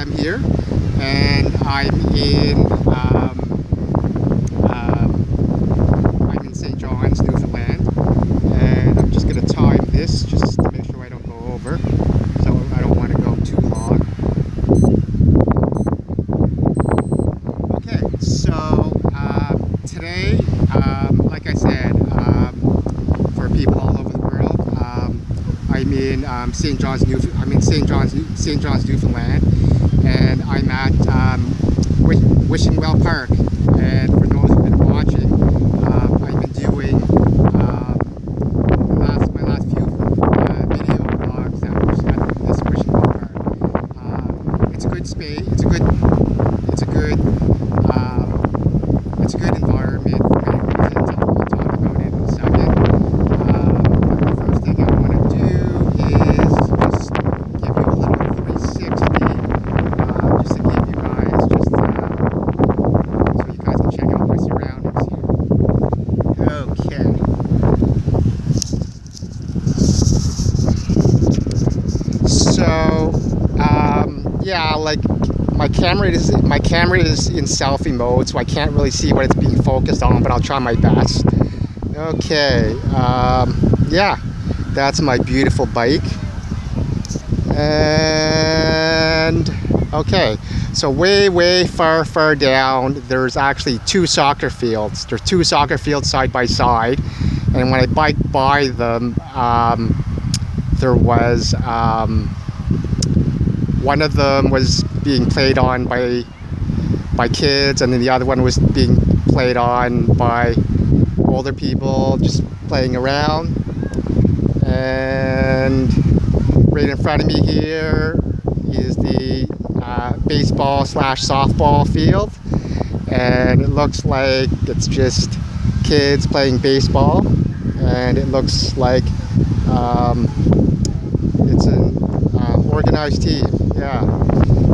p.m. here, and I'm in St. John's, Newfoundland, and I'm just going to time this just to make sure I don't go over, so I don't want to go too long. Okay, so today, like I said, for people all over the world, I'm in St. John's, Newfoundland, and I'm at Wishingwell Park. And for those who've been watching, I've been doing my last few video vlogs at this Wishingwell Park. It's a good space. It's a good environment for me. I'll talk about it in a second. The first thing I want to do is just give you a little 360, just to give you guys so you guys can check out my surroundings here. Okay. So, yeah, like my camera is in selfie mode, so I can't really see what it's being focused on, but I'll try my best. Okay, yeah, that's my beautiful bike. And okay, so way far down, there's actually two soccer fields. There's two soccer fields side by side, and when I biked by them, there was one of them was being played on by kids, and then the other one was being played on by older people just playing around. And right in front of me here is the baseball / softball field, and it looks like it's just kids playing baseball, and it looks like it's an organized team. Yeah.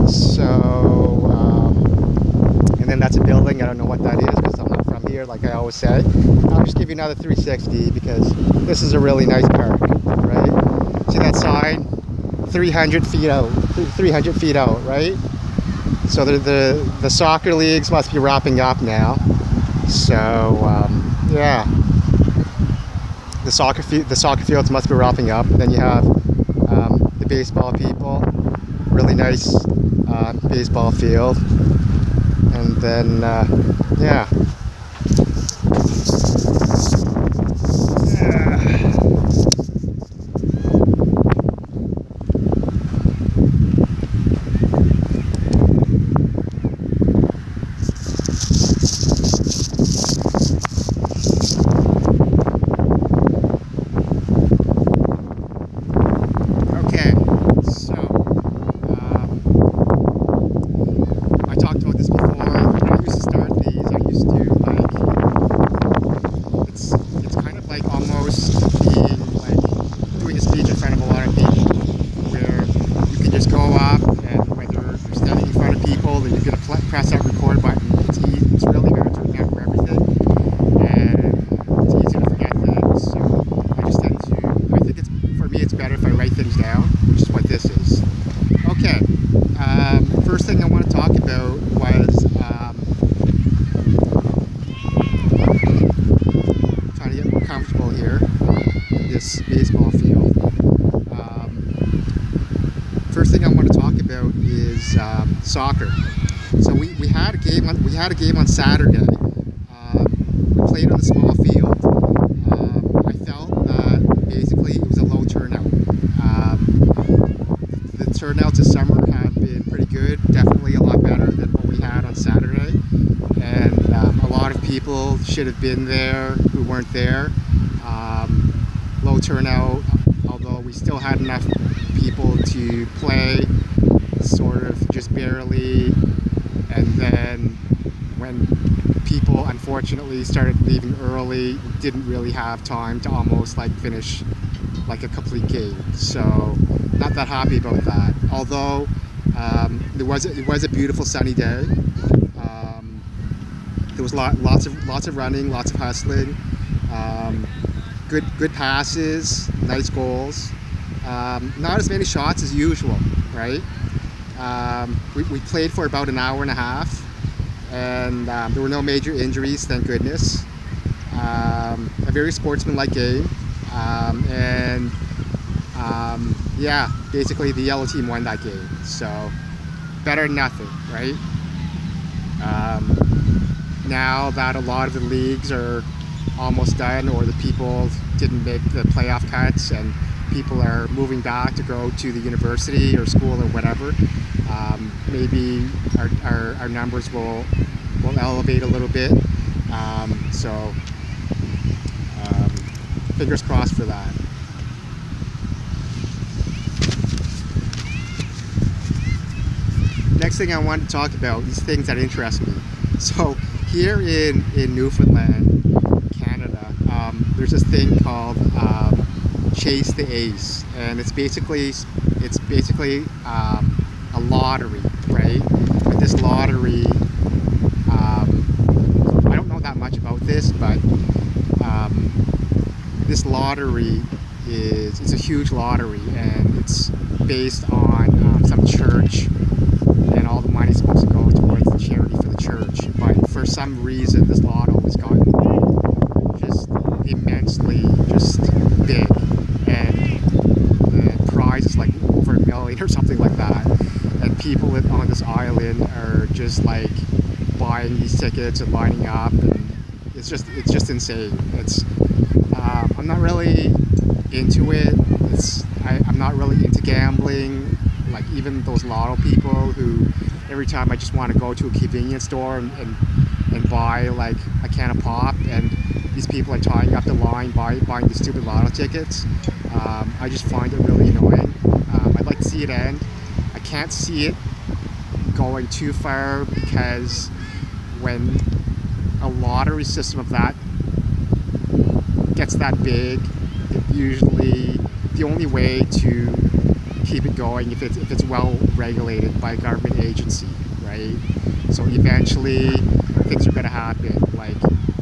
So and then that's a building. I don't know what that is because I'm not from here, like I always say. I'll just give you another 360 because this is a really nice park, right? See that sign? 300 feet out, 300 feet out, right? So the soccer leagues must be wrapping up now. So yeah, the soccer fields must be wrapping up. And then you have the baseball people, really nice baseball field, and then yeah. Press that record button. It's really hard to remember everything, and it's easy to forget things. So I just tend to. I think for me it's better if I write things down, which is what this is. Okay. First thing I want to talk about was trying to get more comfortable here in this baseball field. First thing I want to talk about is soccer. So we had a game on Saturday. We played on a small field. I felt that basically it was a low turnout. The turnouts this summer have been pretty good, definitely a lot better than what we had on Saturday. And a lot of people should have been there who weren't there. Low turnout, although we still had enough people to play, sort of just barely. And then when people unfortunately started leaving early, didn't really have time to almost like finish like a complete game. So not that happy about that. Although it was a beautiful sunny day. There was lots of running, lots of hustling, good passes, nice goals. Not as many shots as usual, right? We played for about an hour and a half, and there were no major injuries, thank goodness. A very sportsmanlike game, and yeah, basically the yellow team won that game, so better than nothing, right? Now that a lot of the leagues are almost done, or the people didn't make the playoff cuts, and people are moving back to go to the university or school or whatever, maybe our numbers will elevate a little bit. So fingers crossed for that. Next thing I want to talk about is things that interest me. So here in Newfoundland, Canada, there's this thing called Chase the Ace, and it's basically a lottery, right? But this lottery, I don't know that much about this, but this lottery it's a huge lottery, and it's based on some church, and all the money is supposed to go towards the charity for the church. But for some reason, this lotto has gotten just immensely just big, and the prize is like over $1 million or something like that. And people on this island are just like buying these tickets and lining up, and it's just insane. I'm not really into it. I'm not really into gambling. Like even those lotto people who every time I just want to go to a convenience store and buy like a can of pop, and these people are tying up the line buying these stupid lotto tickets. I just find it really annoying. I'd like to see it end. I can't see it going too far, because when a lottery system of that gets that big, it usually, the only way to keep it going if it's well regulated by a government agency, right? So eventually things are going to happen, like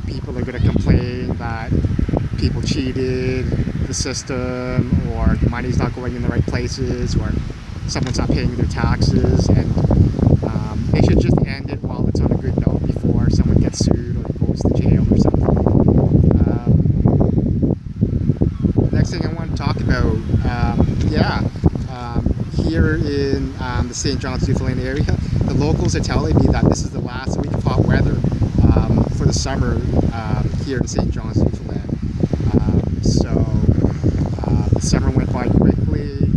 people are going to complain that people cheated the system, or the money's not going in the right places, or someone's not paying their taxes, and they should just end it while it's on a good note before someone gets sued or goes to jail or something. Next thing I want to talk about, here in the St. John's, Newfoundland area, the locals are telling me that this is the last week of hot weather for the summer here in St. John's, Newfoundland. So the summer went by quickly,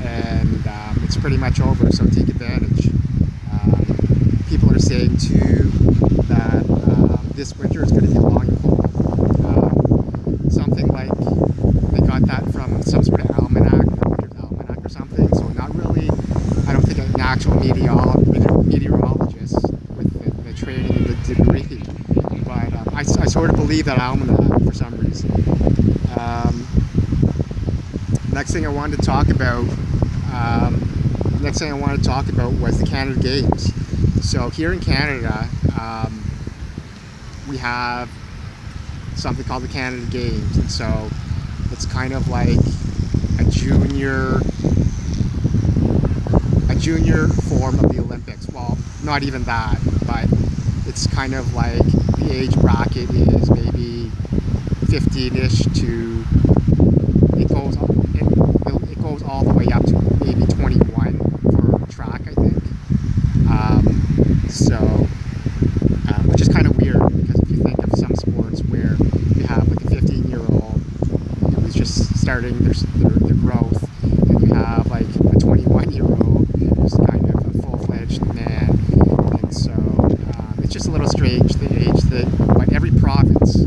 and it's pretty much over, so take advantage. People are saying too that this winter is going to be long and cold. Something like they got that from some sort of almanac, or something. So not really, I don't think an actual meteorologist with the training and the degree, but I sort of believe that almanac for some reason. Next thing I wanted to talk about was the Canada Games. So here in Canada, we have something called the Canada Games, and so it's kind of like a junior form of the Olympics. Well, not even that, but it's kind of like the age bracket is maybe 15-ish to it goes all the way up to maybe 21 for track, I think. Which is kind of weird, because if you think of some sports where you have like a 15-year-old who's just starting their growth, and you have like a 21-year-old who's kind of a full-fledged man, and so it's just a little strange, the age thing. But every province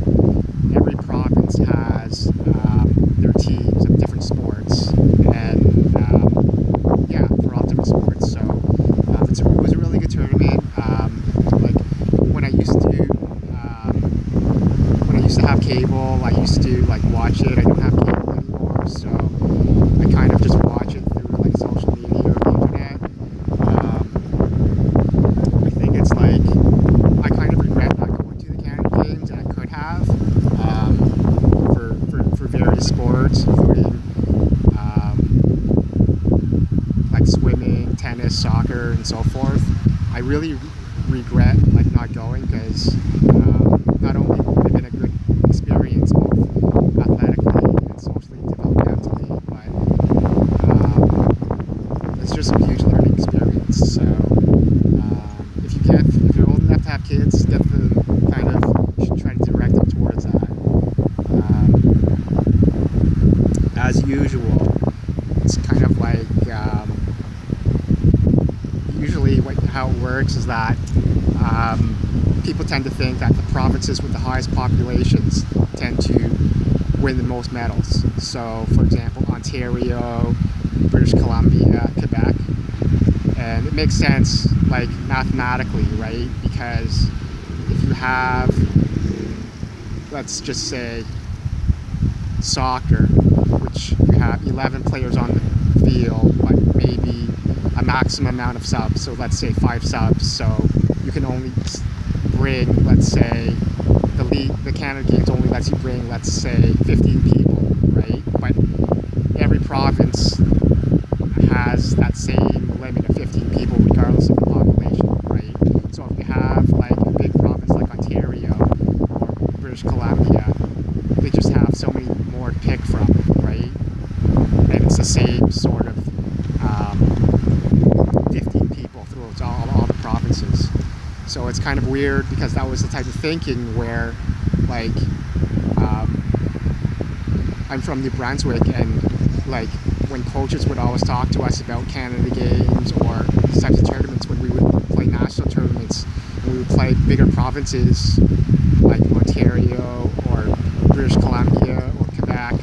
has their teams of different sports, and for all different sports. So it was a really good tournament. Like when I used to have cable, I used to like watch it. I don't have cable anymore, so I kind of just watch it through like social media or the internet. I think it's like, I kind of regret not going to the Canada Games, and I could have, for various sports, including like swimming, and so forth. I really regret like not going, because not only would it have been a good experience both athletically and socially developmentally, but it's just a huge learning experience. So if you're old enough to have kids, definitely kind of you should try to direct them towards that. As usual, it's kind of like usually how it works is that people tend to think that the provinces with the highest populations tend to win the most medals. So, for example, Ontario, British Columbia, Quebec. And it makes sense, like, mathematically, right? Because if you have, let's just say, soccer, which you have 11 players on the field, but maybe a maximum amount of subs, so let's say 5 subs, so you can only bring, let's say, the Canada Games only lets you bring, let's say, 15 people, right? But every province has that same limit of 15 people regardless of the population, right? So if you have like a big province like Ontario or British Columbia, they just have so many more to pick from, right? And it's the same sort of 15 people throughout all the provinces. So it's kind of weird, because that was the type of thinking where, like, I'm from New Brunswick, and like when coaches would always talk to us about Canada Games or these types of tournaments, when we would play national tournaments and we would play bigger provinces like Ontario or British Columbia or Quebec,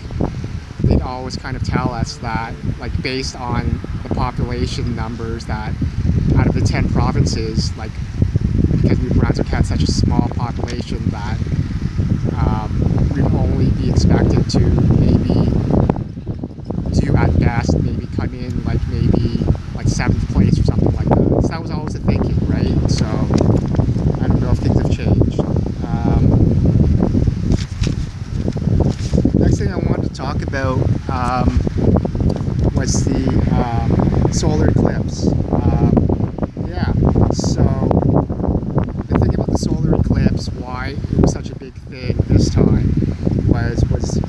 they'd always kind of tell us that, like, based on the population numbers, that out of the 10 provinces, like, because New Brunswick had such a small population, that we'd only be expected to maybe do at best, maybe come in like maybe like 7th place or something like that. So that was always the thinking, right? So I don't know if things have changed. Next thing I wanted to talk about was the solar eclipse. Yeah, so the thing about the solar eclipse, why it was such a big thing this time, was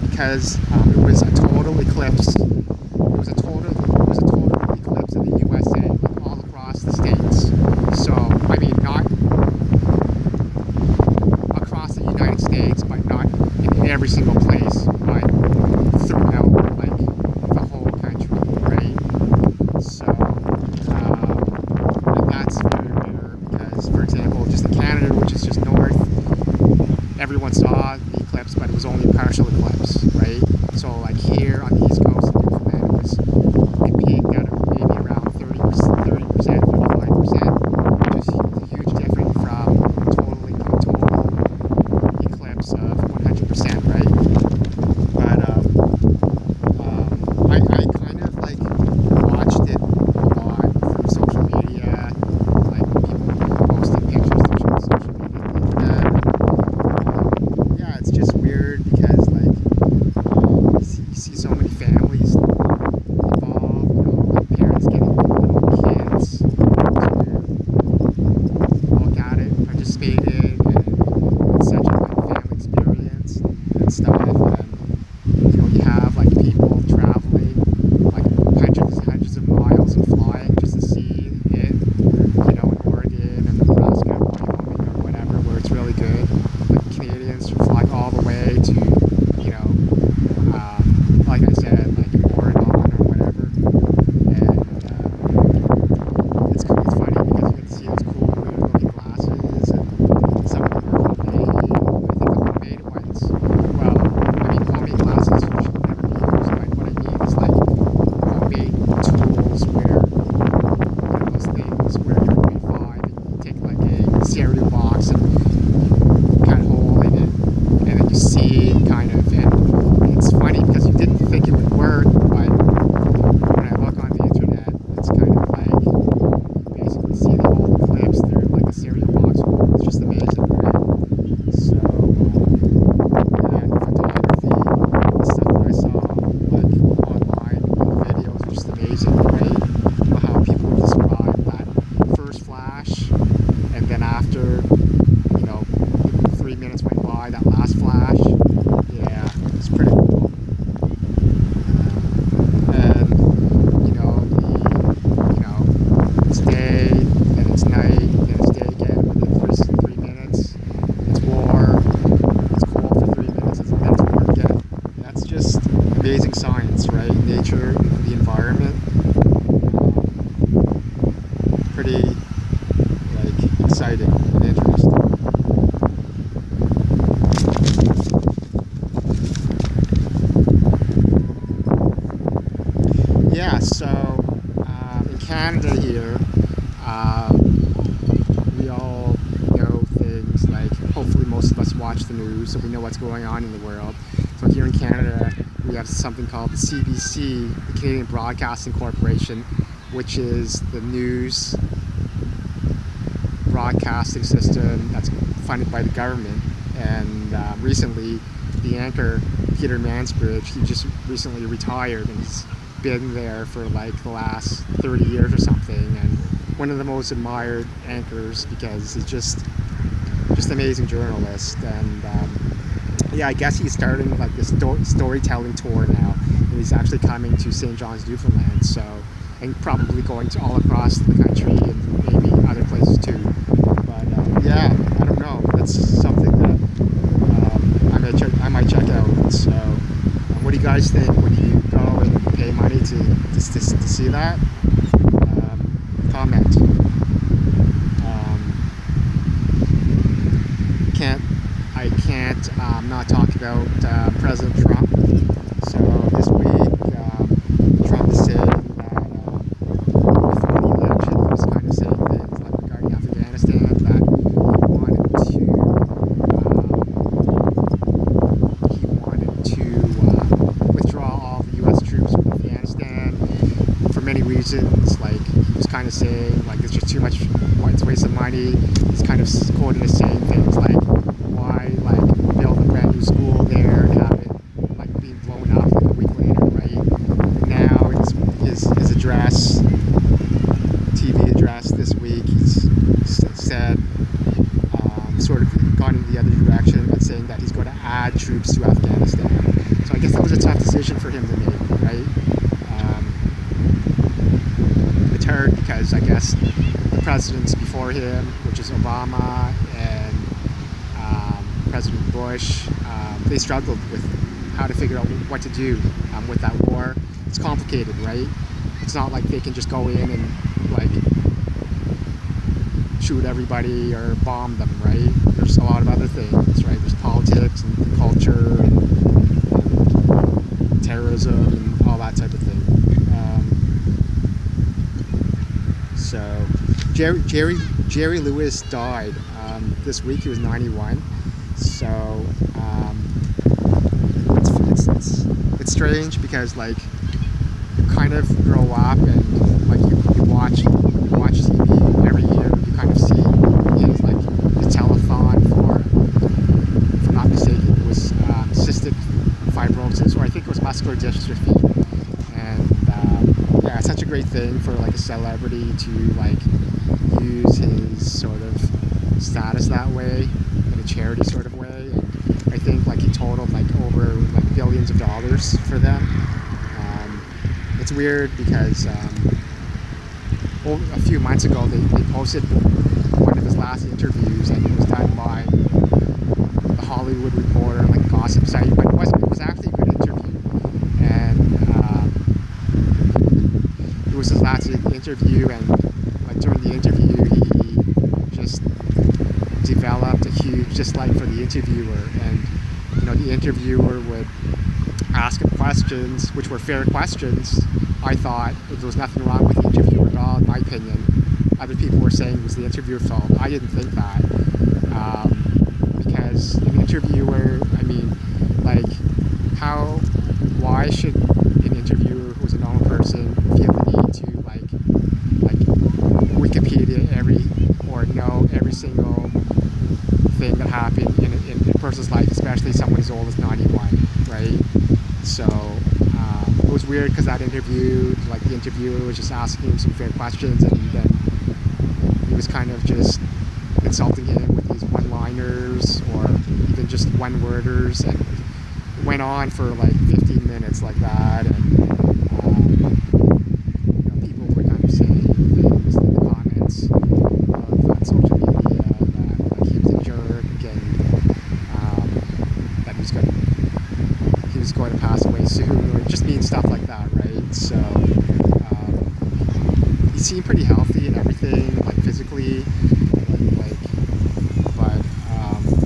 because it was a total eclipse. It was a total eclipse in the USA, like all across the states. So, I mean, not across the United States, but not in every single place, but throughout, like, the whole country, right? So, and that's very rare, because, for example, just in Canada, which is just north, everyone saw the eclipse, but it was only a partial eclipse, right? So, like, here on the East Coast in Newfoundland, it was peaked at maybe around 30%, 35%, which is a huge difference from a total eclipse of 100%, right? But I kind of like watched it a lot through social media, like people posting pictures through social media and things like that. Yeah, it's just weird, because like you see so many families involved, you know, like parents getting little kids to look at it, participate in, and it's such a good family experience and stuff. And you know, you have like people traveling like hundreds of miles and flying just to see it, you know, in Oregon or Nebraska or Wyoming or whatever, where it's really good. Like Canadians flying all the way to, you know, like I said, like Oregon or whatever. And it's funny, because you get to see those cool looking glasses, and some of them are homemade. I think the homemade ones, well, I mean, homemade glasses should never be used, but what I mean is like homemade tools where, you know, those things where you're grade 5 and you take like a cereal box and kind of hole in it, and then you see kind of, and it's funny because you didn't think it would work, but when I look on the internet, it's kind of like you basically see the whole eclipse through like a cereal box hole. It's just amazing, right? So yeah, photography, the stuff that I saw like online, the videos are just amazing, right? How people describe that amazing science, right? Nature, the environment. Pretty like exciting and interesting. Yeah, so in Canada here, we all know things like, hopefully most of us watch the news, so we know what's going on in the world. So here in Canada, we have something called the CBC, the Canadian Broadcasting Corporation, which is the news broadcasting system that's funded by the government. And recently, the anchor, Peter Mansbridge, he just recently retired, and he's been there for like the last 30 years or something, and one of the most admired anchors because he's just an amazing journalist. And yeah, I guess he's starting like this storytelling tour now, and he's actually coming to St. John's, Newfoundland, so, and probably going to all across the country and maybe other places too. But yeah, I don't know, that's something that I might check out. So what do you guys think? Would you go and pay money to see that? Comment. I can't not talk about President Trump. So this week, Trump is saying that before the election, he was kind of saying things like regarding Afghanistan, that he wanted to withdraw all the U.S. troops from Afghanistan for many reasons. Like, he was kind of saying like it's just too much, it's a waste of money. He's kind of quoted as saying things like, why like build a brand new school there and have it like being blown up like a week later, right? Now his address, TV address this week, he's said sort of gone in the other direction, but saying that he's going to add troops to Afghanistan. So I guess that was a tough decision for him to make, right? It's hard because I guess the presidents before him, which is Obama and President Bush, they struggled with how to figure out what to do with that war. It's complicated, right? It's not like they can just go in and like shoot everybody or bomb them, right? There's a lot of other things, right? There's politics and culture and terrorism and all that type of thing. So Jerry Lewis died this week. He was 91. So it's strange because like you kind of grow up and like you watch TV every year. You kind of see his like his telethon for, if I'm not mistaken, it was cystic fibrosis, or I think it was muscular dystrophy. And yeah, it's such a great thing for like a celebrity to like use his sort of status that way, in a charity sort of way. And I think like he totaled like over like billions of dollars for them. It's weird because a few months ago they posted one of his last interviews, and it was done by the Hollywood Reporter, like gossip site, but it was actually a good interview. And it was his last interview, and like during the interview he just developed a huge dislike for the interviewer, and you know, the interviewer would ask him questions which were fair questions. I thought there was nothing wrong with the interviewer at all, in my opinion. Other people were saying it was the interviewer's fault. I didn't think that, because an interviewer, I mean, like, why should an interviewer who's a normal person feel the need to like Wikipedia or know every single thing that happened in a person's life, especially someone as old as 91, right? So it was weird because that interview, like the interviewer was just asking him some fair questions, and then he was kind of just insulting him with these one-liners or even just one-worders, and it went on for like 15 minutes like that. And you know, people were kind of saying things in the comments on social media that like he was a jerk, and that he was going to pass away soon, or just means stuff like that, right? So he seemed pretty healthy and everything, like physically, like but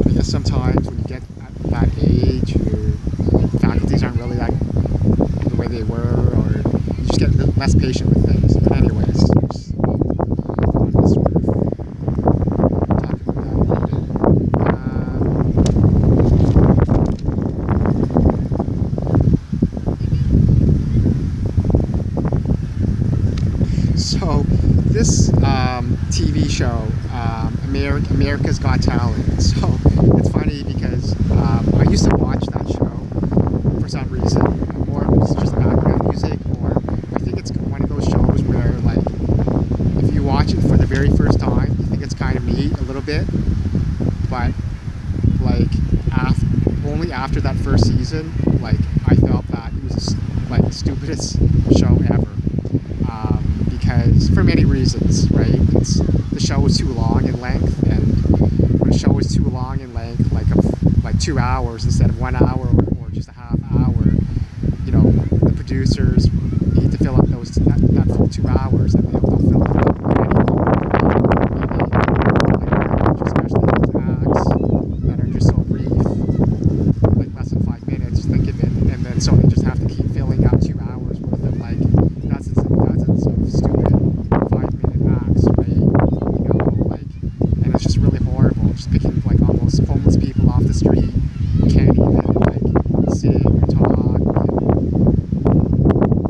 I guess sometimes when you get at that age, your faculties aren't really like the way they were, or you just get less patient with things. But anyways, just wanted to sort of talk about that a little bit. So this TV show, America's Got Talent. So it's funny because I used to watch that show for some reason, or it was just background music, or I think it's one of those shows where, like, if you watch it for the very first time, you think it's kind of neat a little bit, but like only after that first season, like, I felt that it was like the stupidest show ever. Because for many reasons, right? The show was too long in length, and when a show is too long in length, like 2 hours instead of 1 hour or just a half hour, you know, the producers need to fill up that full 2 hours, and they'll fill it up especially those acts that are just so brief, like less than 5 minutes. Think of it, and then so they just have to keep filling up 2 hours worth of like dozens and dozens of stupid 5-minute acts, right? You know, like, and it's just really horrible. Just picking like almost homeless people off the street, you can't even like sing or talk,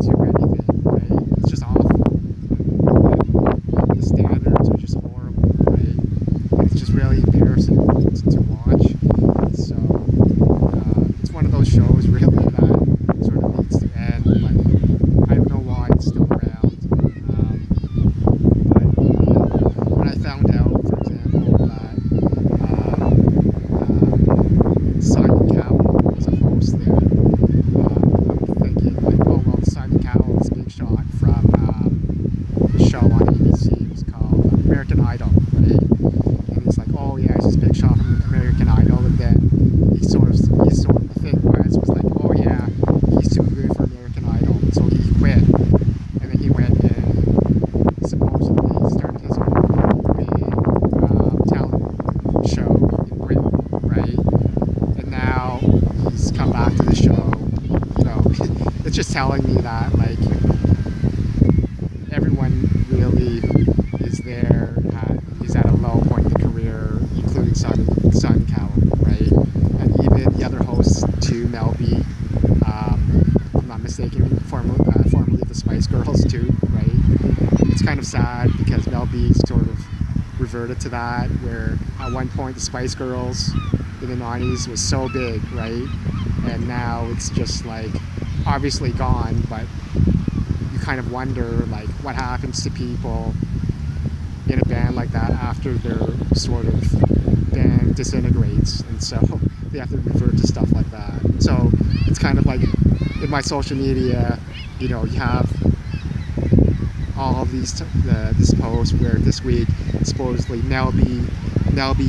do anything, right? It's just awful. The standards are just horrible, right? And it's just really embarrassing to watch. So it's one of those shows really that sort of needs to end. Like, I don't know why it's still around. But when I found out, for example, that Simon Cowell was a host there, I'm thinking like, oh well, Simon Cowell is Big Shot from the show on ABC. It was called American Idol, right? And he's like, oh yeah, he's just Big Shot from American Idol, and then the thing was like, oh yeah, he's too good for American Idol, so he quit, and then he went and supposedly started his own big talent show in Britain, right? And now he's come back to the show. You know, it's just telling me that like everyone really is there is at a low point in the career, including Simon Cowell, right? And even the other hosts too, Mel B, if I'm not mistaken, formerly the Spice Girls too, right? It's kind of sad because Mel B sort of reverted to that, where at one point the Spice Girls in the 90s was so big, right? And now it's just like obviously gone, but you kind of wonder like what happens to people in a band like that after their sort of band disintegrates, and so they have to revert to stuff like that. So it's kind of like in my social media, you know, you have all of these this post where this week supposedly Mel B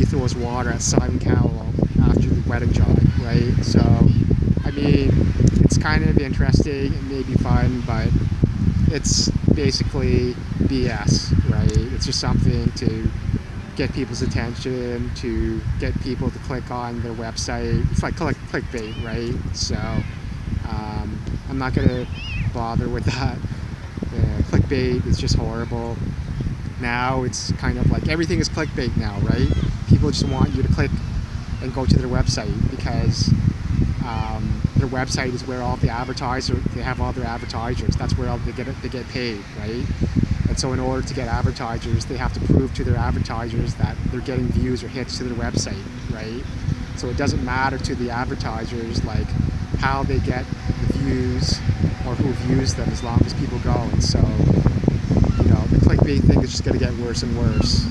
throws water at Simon Cowell after the wedding job, right? So I mean, it's kind of interesting and maybe fun, but it's basically BS, right? It's just something to get people's attention, to get people to click on their website. It's like clickbait, right? So I'm not gonna bother with that. Clickbait is just horrible. Now it's kind of like everything is clickbait now, right? People just want you to click and go to their website because their website is where all the they have all their advertisers. That's where they get paid, right? And so in order to get advertisers, they have to prove to their advertisers that they're getting views or hits to their website, right? So it doesn't matter to the advertisers like how they get the views or who views them, as long as people go. And so, you know, the clickbait thing is just going to get worse and worse.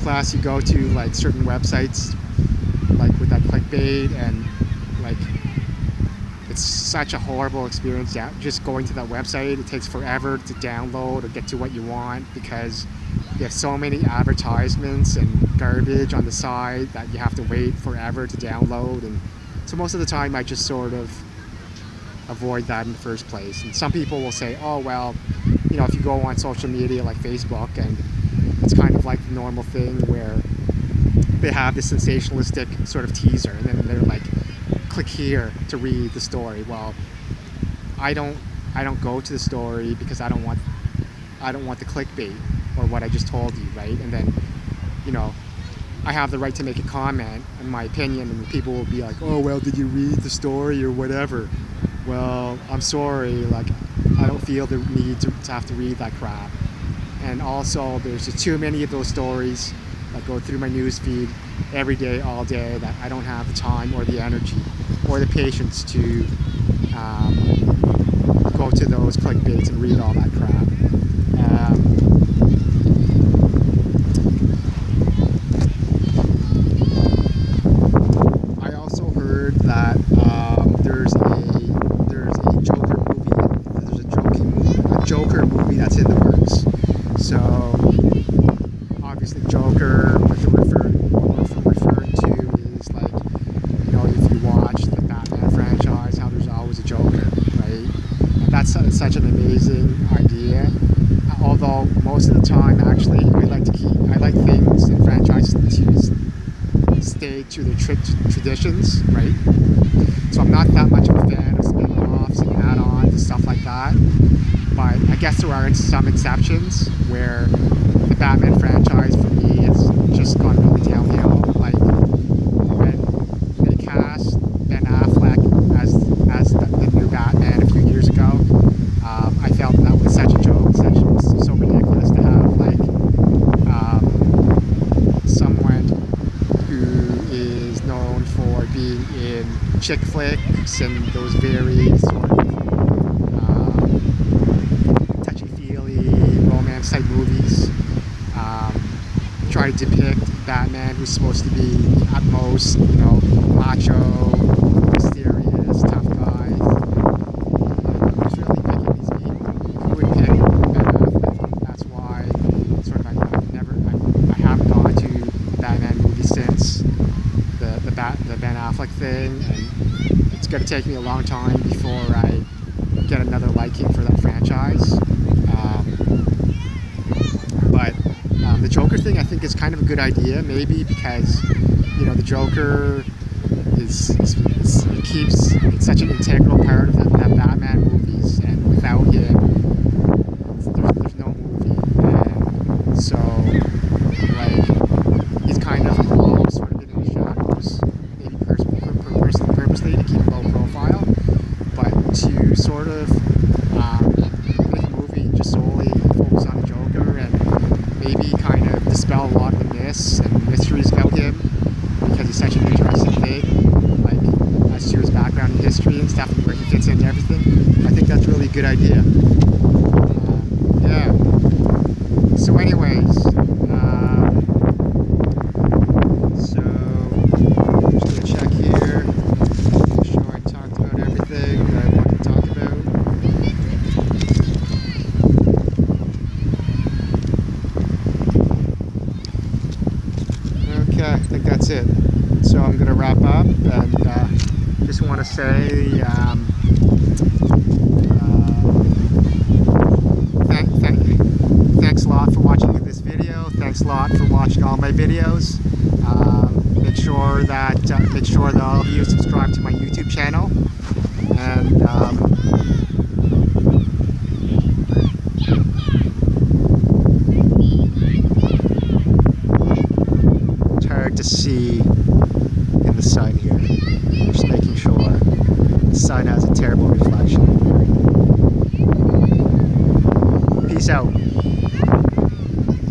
Plus you go to like certain websites like with that clickbait, and like it's such a horrible experience. Yeah, just going to that website, it takes forever to download or get to what you want because you have so many advertisements and garbage on the side that you have to wait forever to download. And so most of the time I just sort of avoid that in the first place. And some people will say, oh, well, you know, if you go on social media like Facebook, and it's kind of like the normal thing where they have this sensationalistic sort of teaser, and then they're like, click here to read the story. Well, I don't go to the story because I don't want the clickbait or what I just told you, right? And then, you know, I have the right to make a comment and my opinion, and people will be like, oh, well, did you read the story or whatever? Well, I'm sorry, like, I don't feel the need to have to read that crap. And also, there's just too many of those stories that go through my news feed every day, all day, that I don't have the time or the energy or the patience to go to those clickbaits and read all that crap. I also heard that there's a Joker movie. There's a Joker movie that's in the works. So obviously, Joker, what they're referring to is, like, you know, if you watch the Batman franchise, how there's always a Joker, right? And that's such an amazing idea. Although most of the time, actually, I like things in franchises to stay to their traditions, right? So I'm not that much of a fan of spin-offs and add-ons and stuff like that. But I guess there are some exceptions where the Batman franchise, for me, has just gone really downhill. Like when they cast Ben Affleck as the new Batman a few years ago, I felt that was such a joke, so ridiculous to have, like, someone who is known for being in chick flicks and those very sort of touchy-feely romance type movies, try to depict Batman, who's supposed to be at most, you know, macho, mysterious, tough guy. Who's really picking these people? Who would pick Ben Affleck? That's why sort of I haven't gone to the Batman movie since the Ben Affleck thing, and it's going to take me a long time before I get another liking for that franchise. But the Joker thing, I think, is kind of a good idea, maybe because, you know, the Joker it's such an integral part of the Batman movies, and without him, there's no movie. And so, like, he's kind of always sort of in the shadows, maybe purposely to keep a low profile, but to sort of make a movie just solely focus on the Joker and maybe kind of dispel a lot of the myths and mysteries about him, because he's such an interesting thing, like, as to his background and history and stuff, and where he fits into everything. I think that's really a good idea. Yeah. So anyways, so I'm just going to check here, make sure I talked about everything that I wanted to talk about. Okay, I think that's it. So I'm going to wrap up, and just want to say thanks a lot for watching this video. Thanks a lot for watching all my videos. Make sure that all of you subscribe to my YouTube channel, and